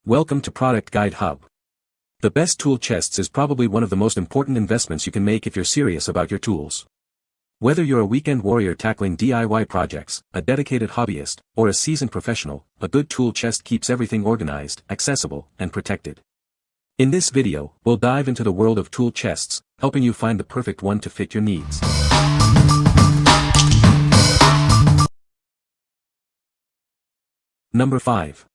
Welcome to Product Guide Hub. The best tool chests is probably one of the most important investments you can make if you're serious about your tools. Whether you're a weekend warrior tackling DIY projects, a dedicated hobbyist, or a seasoned professional, a good tool chest keeps everything organized, accessible, and protected. In this video, we'll dive into the world of tool chests, helping you find the perfect one to fit your needs. Number 5.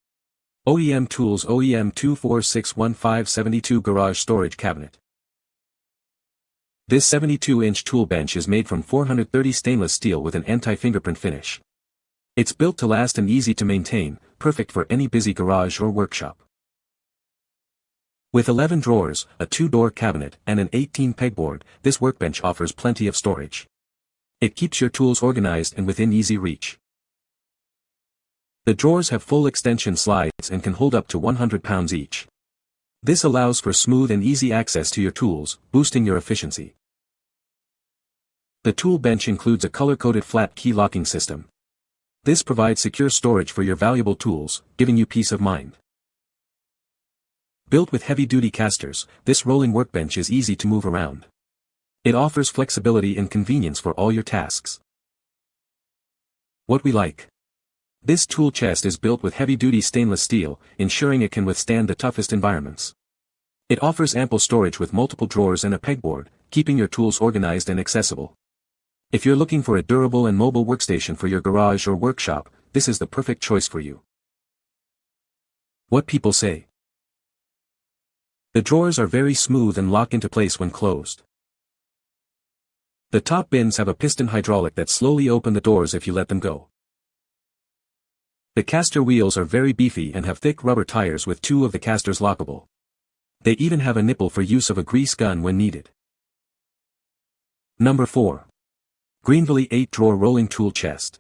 OEM Tools OEM 2461572 Garage Storage Cabinet. This 72-inch tool bench is made from 430 stainless steel with an anti-fingerprint finish. It's built to last and easy to maintain, perfect for any busy garage or workshop. With 11 drawers, a 2-door cabinet, and an 18-pegboard, this workbench offers plenty of storage. It keeps your tools organized and within easy reach. The drawers have full extension slides and can hold up to 100 pounds each. This allows for smooth and easy access to your tools, boosting your efficiency. The tool bench includes a color-coded flat key locking system. This provides secure storage for your valuable tools, giving you peace of mind. Built with heavy-duty casters, this rolling workbench is easy to move around. It offers flexibility and convenience for all your tasks. What we like. This tool chest is built with heavy-duty stainless steel, ensuring it can withstand the toughest environments. It offers ample storage with multiple drawers and a pegboard, keeping your tools organized and accessible. If you're looking for a durable and mobile workstation for your garage or workshop, this is the perfect choice for you. What people say. The drawers are very smooth and lock into place when closed. The top bins have a piston hydraulic that slowly open the doors if you let them go. The caster wheels are very beefy and have thick rubber tires with 2 of the casters lockable. They even have a nipple for use of a grease gun when needed. Number 4. Greenvelly 8-drawer rolling tool chest.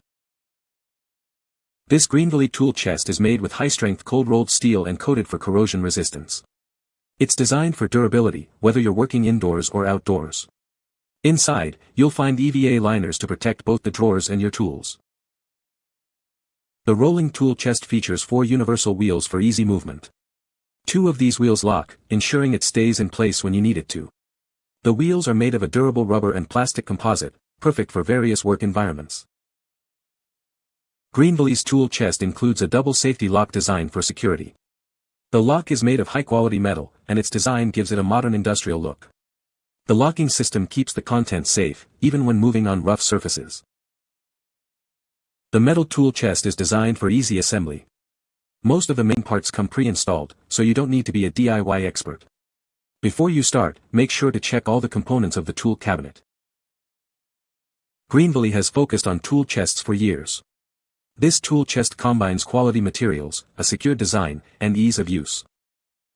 This Greenvelly tool chest is made with high-strength cold-rolled steel and coated for corrosion resistance. It's designed for durability, whether you're working indoors or outdoors. Inside, you'll find EVA liners to protect both the drawers and your tools. The rolling tool chest features 4 universal wheels for easy movement. 2 of these wheels lock, ensuring it stays in place when you need it to. The wheels are made of a durable rubber and plastic composite, perfect for various work environments. Greenvelly's tool chest includes a double safety lock design for security. The lock is made of high-quality metal, and its design gives it a modern industrial look. The locking system keeps the contents safe, even when moving on rough surfaces. The metal tool chest is designed for easy assembly. Most of the main parts come pre-installed, so you don't need to be a DIY expert. Before you start, make sure to check all the components of the tool cabinet. Greenvelly has focused on tool chests for years. This tool chest combines quality materials, a secure design, and ease of use.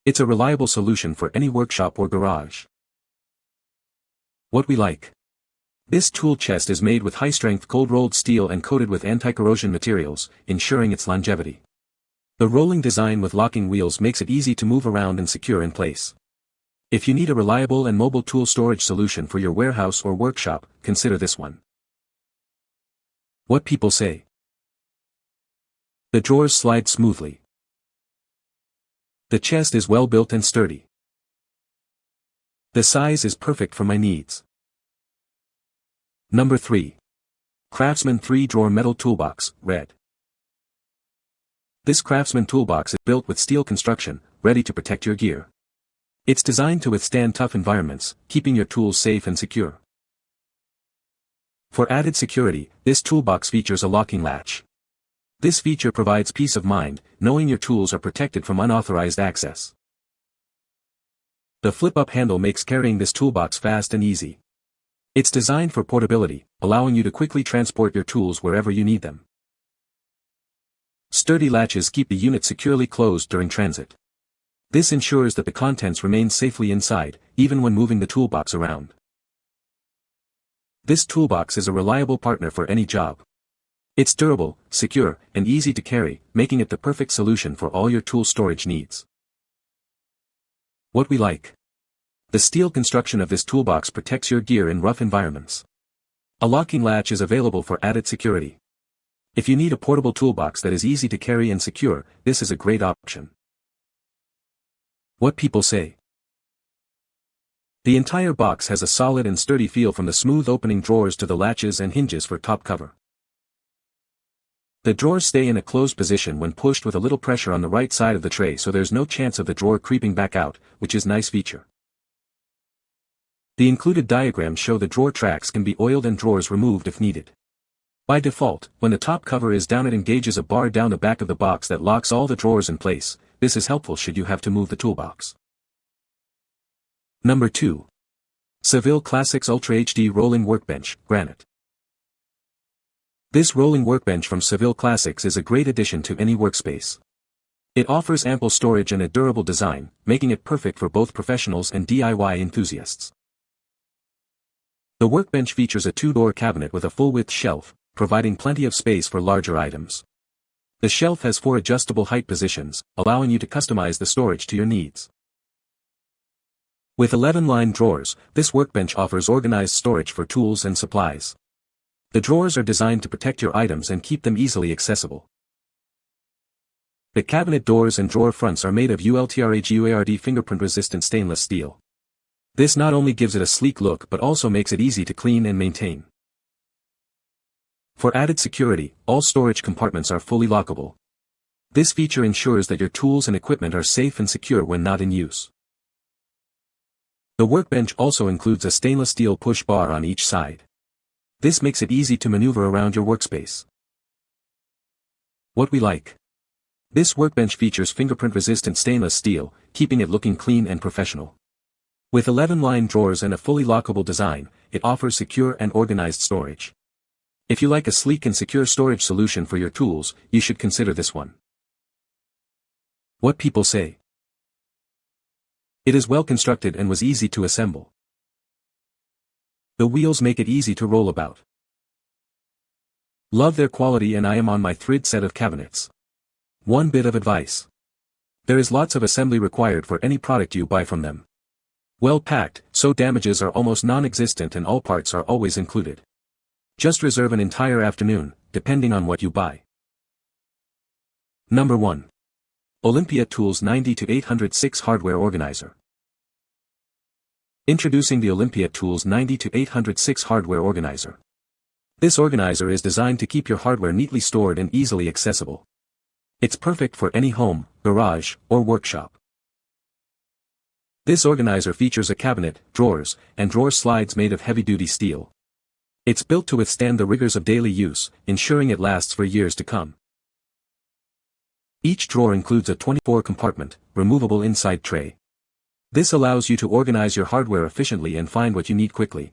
It's a reliable solution for any workshop or garage. What we like. This tool chest is made with high-strength cold-rolled steel and coated with anti-corrosion materials, ensuring its longevity. The rolling design with locking wheels makes it easy to move around and secure in place. If you need a reliable and mobile tool storage solution for your warehouse or workshop, consider this one. What people say. The drawers slide smoothly. The chest is well built and sturdy. The size is perfect for my needs. Number 3. Craftsman 3-drawer metal toolbox, red. This Craftsman toolbox is built with steel construction, ready to protect your gear. It's designed to withstand tough environments, keeping your tools safe and secure. For added security, this toolbox features a locking latch. This feature provides peace of mind, knowing your tools are protected from unauthorized access. The flip-up handle makes carrying this toolbox fast and easy. It's designed for portability, allowing you to quickly transport your tools wherever you need them. Sturdy latches keep the unit securely closed during transit. This ensures that the contents remain safely inside, even when moving the toolbox around. This toolbox is a reliable partner for any job. It's durable, secure, and easy to carry, making it the perfect solution for all your tool storage needs. What we like. The steel construction of this toolbox protects your gear in rough environments. A locking latch is available for added security. If you need a portable toolbox that is easy to carry and secure, this is a great option. What people say. The entire box has a solid and sturdy feel from the smooth opening drawers to the latches and hinges for top cover. The drawers stay in a closed position when pushed with a little pressure on the right side of the tray, so there's no chance of the drawer creeping back out, which is a nice feature. The included diagrams show the drawer tracks can be oiled and drawers removed if needed. By default, when the top cover is down, it engages a bar down the back of the box that locks all the drawers in place. This is helpful should you have to move the toolbox. Number 2. Seville Classics UltraHD Rolling Workbench, Granite. This rolling workbench from Seville Classics is a great addition to any workspace. It offers ample storage and a durable design, making it perfect for both professionals and DIY enthusiasts. The workbench features a 2-door cabinet with a full-width shelf, providing plenty of space for larger items. The shelf has 4 adjustable height positions, allowing you to customize the storage to your needs. With 11 lined drawers, this workbench offers organized storage for tools and supplies. The drawers are designed to protect your items and keep them easily accessible. The cabinet doors and drawer fronts are made of UltraHD fingerprint-resistant stainless steel. This not only gives it a sleek look but also makes it easy to clean and maintain. For added security, all storage compartments are fully lockable. This feature ensures that your tools and equipment are safe and secure when not in use. The workbench also includes a stainless steel push bar on each side. This makes it easy to maneuver around your workspace. What we like. This workbench features fingerprint-resistant stainless steel, keeping it looking clean and professional. With 11 lined drawers and a fully lockable design, it offers secure and organized storage. If you like a sleek and secure storage solution for your tools, you should consider this one. What people say. It is well constructed and was easy to assemble. The wheels make it easy to roll about. Love their quality and I am on my third set of cabinets. One bit of advice. There is lots of assembly required for any product you buy from them. Well packed, so damages are almost non-existent and all parts are always included. Just reserve an entire afternoon, depending on what you buy. Number 1. Olympia Tools 90-806 Hardware Organizer. Introducing the Olympia Tools 90-806 Hardware Organizer. This organizer is designed to keep your hardware neatly stored and easily accessible. It's perfect for any home, garage, or workshop. This organizer features a cabinet, drawers, and drawer slides made of heavy-duty steel. It's built to withstand the rigors of daily use, ensuring it lasts for years to come. Each drawer includes a 24-compartment, removable inside tray. This allows you to organize your hardware efficiently and find what you need quickly.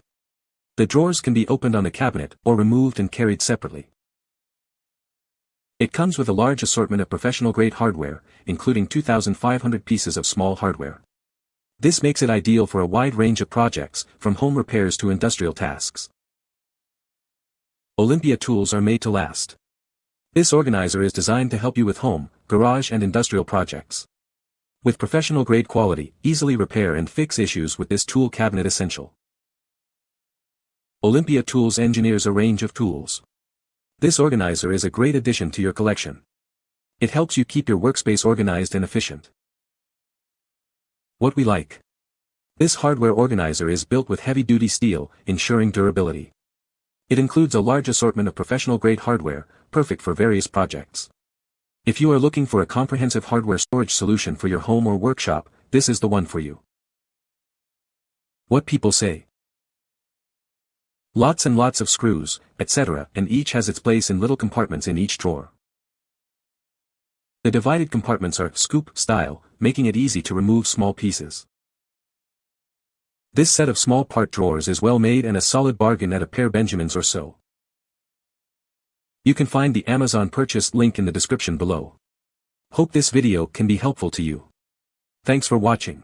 The drawers can be opened on the cabinet or removed and carried separately. It comes with a large assortment of professional-grade hardware, including 2,500 pieces of small hardware. This makes it ideal for a wide range of projects, from home repairs to industrial tasks. Olympia tools are made to last. This organizer is designed to help you with home, garage and industrial projects. With professional-grade quality, easily repair and fix issues with this tool cabinet essential. Olympia Tools engineers a range of tools. This organizer is a great addition to your collection. It helps you keep your workspace organized and efficient. What we like. This hardware organizer is built with heavy-duty steel, ensuring durability. It includes a large assortment of professional-grade hardware, perfect for various projects. If you are looking for a comprehensive hardware storage solution for your home or workshop, this is the one for you. What people say. Lots and lots of screws, etc., and each has its place in little compartments in each drawer. The divided compartments are scoop style, making it easy to remove small pieces. This set of small part drawers is well made and a solid bargain at a pair Benjamins or so. You can find the Amazon purchase link in the description below. Hope this video can be helpful to you. Thanks for watching.